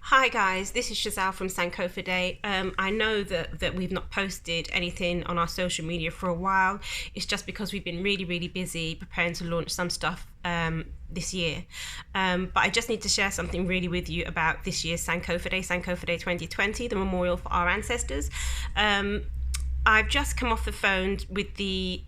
Hi guys, this is Shazal from Sankofa Day. I know that we've not posted anything on our social media for a while. It's just because we've been really busy preparing to launch some stuff this year. But I just need to share something really with you about this year's Sankofa Day 2020, the memorial for our ancestors. I've just come off the phone with the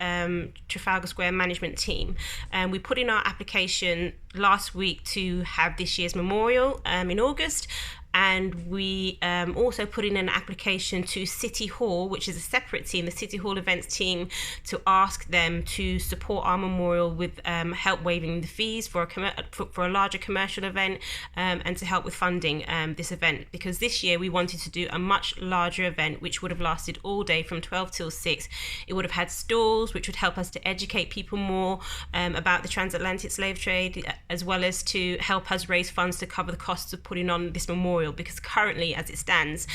Trafalgar Square management team, and we put in our application last week to have this year's memorial in August. And we also put in an application to City Hall, which is a separate team, the City Hall events team, to ask them to support our memorial with help waiving the fees for a larger commercial event, and to help with funding this event. Because this year we wanted to do a much larger event, which would have lasted all day from 12 till 6. It would have had stalls, which would help us to educate people more about the transatlantic slave trade, as well as to help us raise funds to cover the costs of putting on this memorial. Because currently, as it stands,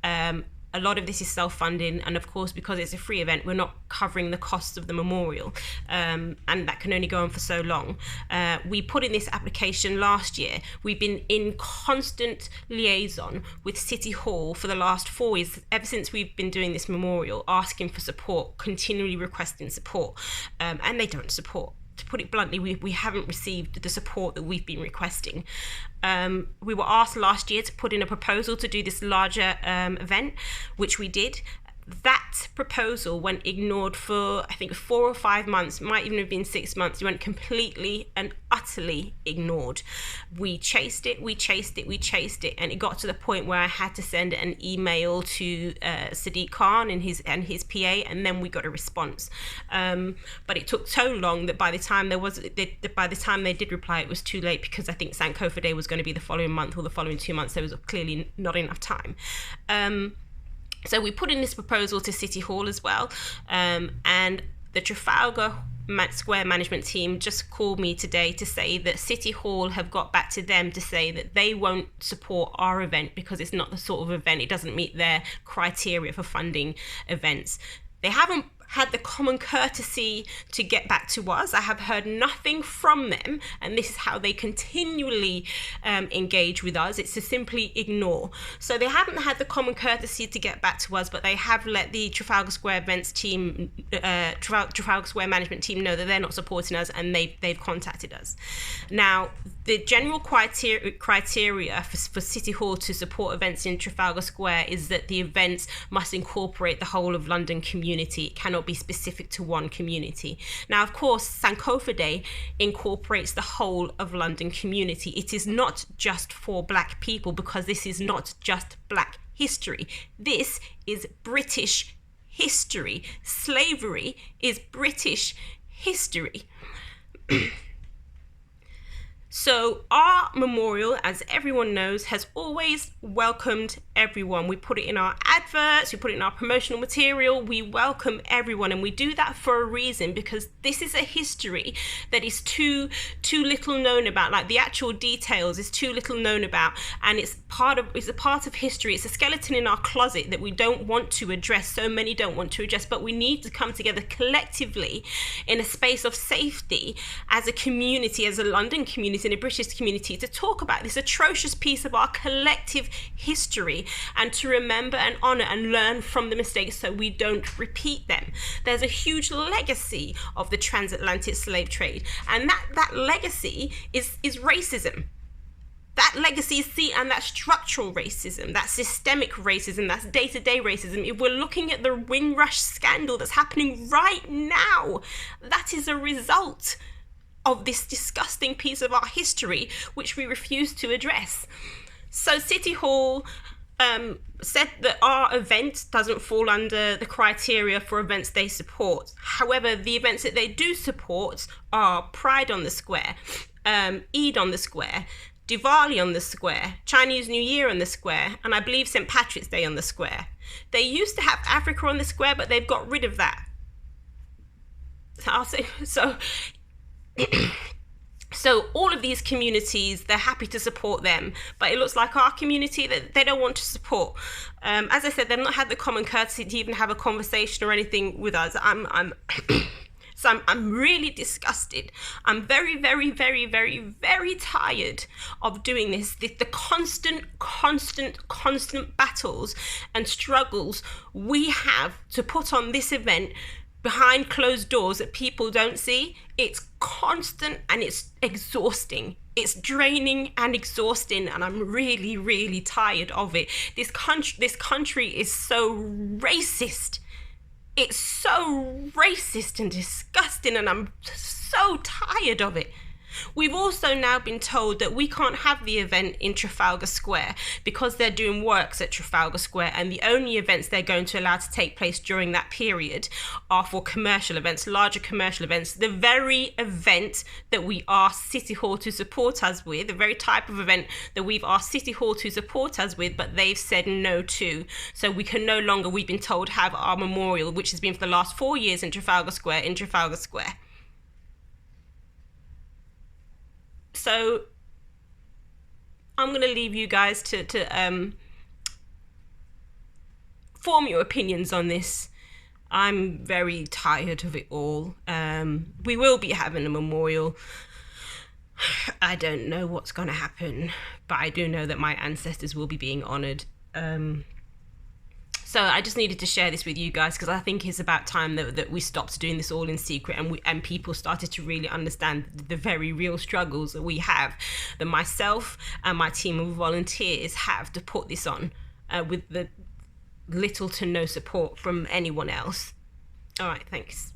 a lot of this is self-funding, and of course, because it's a free event, we're not covering the costs of the memorial, and that can only go on for so long. We put in this application last year. We've been in constant liaison with City Hall for the last 4 years, ever since we've been doing this memorial, asking for support, continually requesting support, and they don't support. To put it bluntly, we haven't received the support that we've been requesting. We were asked last year to put in a proposal to do this larger event, which we did. That proposal went ignored for, I think, 4 or 5 months, might even have been 6 months. It went completely and utterly ignored. We chased it, and it got to the point where I had to send an email to Sadiq Khan and his PA, and then we got a response. But it took so long that by the time they did reply, it was too late, because I think Sankofa Day was going to be the following month or the following 2 months. There was clearly not enough time. So we put in this proposal to City Hall as well, and the Trafalgar Square management team just called me today to say that City Hall have got back to them to say that they won't support our event because it's not the sort of event, it doesn't meet their criteria for funding events. They haven't had the common courtesy to get back to us. I have heard nothing from them, and this is how they continually engage with us. It's to simply ignore. So they haven't had the common courtesy to get back to us, but they have let the Trafalgar Square events team, Trafalgar Square management team, know that they're not supporting us, and they've contacted us. Now, the general criteria for City Hall to support events in Trafalgar Square is that the events must incorporate the whole of London community. It cannot be specific to one community. Now, of course, Sankofa Day incorporates the whole of London community. It is not just for Black people, because this is not just Black history. This is British history. Slavery is British history. So our memorial, as everyone knows, has always welcomed everyone. We put it in our adverts, we put it in our promotional material, we welcome everyone, and we do that for a reason, because this is a history that is too little known about. Like, the actual details is too little known about, and it's a part of history. It's a skeleton in our closet that we don't want to address. So many don't want to address, but we need to come together collectively in a space of safety as a community, as a London community, in a British community, to talk about this atrocious piece of our collective history, and to remember and honour and learn from the mistakes so we don't repeat them. There's a huge legacy of the transatlantic slave trade, and that legacy is racism. That legacy is and that's structural racism, that's systemic racism, that's day-to-day racism. If we're looking at the Windrush scandal that's happening right now, that is a result of this disgusting piece of our history, which we refuse to address. So City Hall said that our event doesn't fall under the criteria for events they support. However, the events that they do support are Pride on the Square, Eid on the Square, Diwali on the Square, Chinese New Year on the Square, and I believe St. Patrick's Day on the Square. They used to have Africa on the Square, but they've got rid of that. So all of these communities, they're happy to support them, but it looks like our community that they don't want to support. As I said, they've not had the common courtesy to even have a conversation or anything with us. So I'm really disgusted. I'm very, very, very, very, very tired of doing this. The constant battles and struggles we have to put on this event behind closed doors that people don't see. It's constant and it's exhausting. It's draining and exhausting, and I'm really, really tired of it. This country is so racist. It's so racist and disgusting, and I'm so tired of it. We've also now been told that we can't have the event in Trafalgar Square because they're doing works at Trafalgar Square, and the only events they're going to allow to take place during that period are for commercial events, larger commercial events. The very event that we asked City Hall to support us with, the very type of event that we've asked City Hall to support us with, but they've said no to. So we can no longer, we've been told, have our memorial, which has been for the last 4 years in Trafalgar Square, So I'm going to leave you guys to form your opinions on this. I'm very tired of it all. We will be having a memorial. I don't know what's going to happen, but I do know that my ancestors will be being honoured. So I just needed to share this with you guys because I think it's about time that we stopped doing this all in secret, and people started to really understand the very real struggles that we have, that myself and my team of volunteers have to put this on with the little to no support from anyone else. All right, thanks.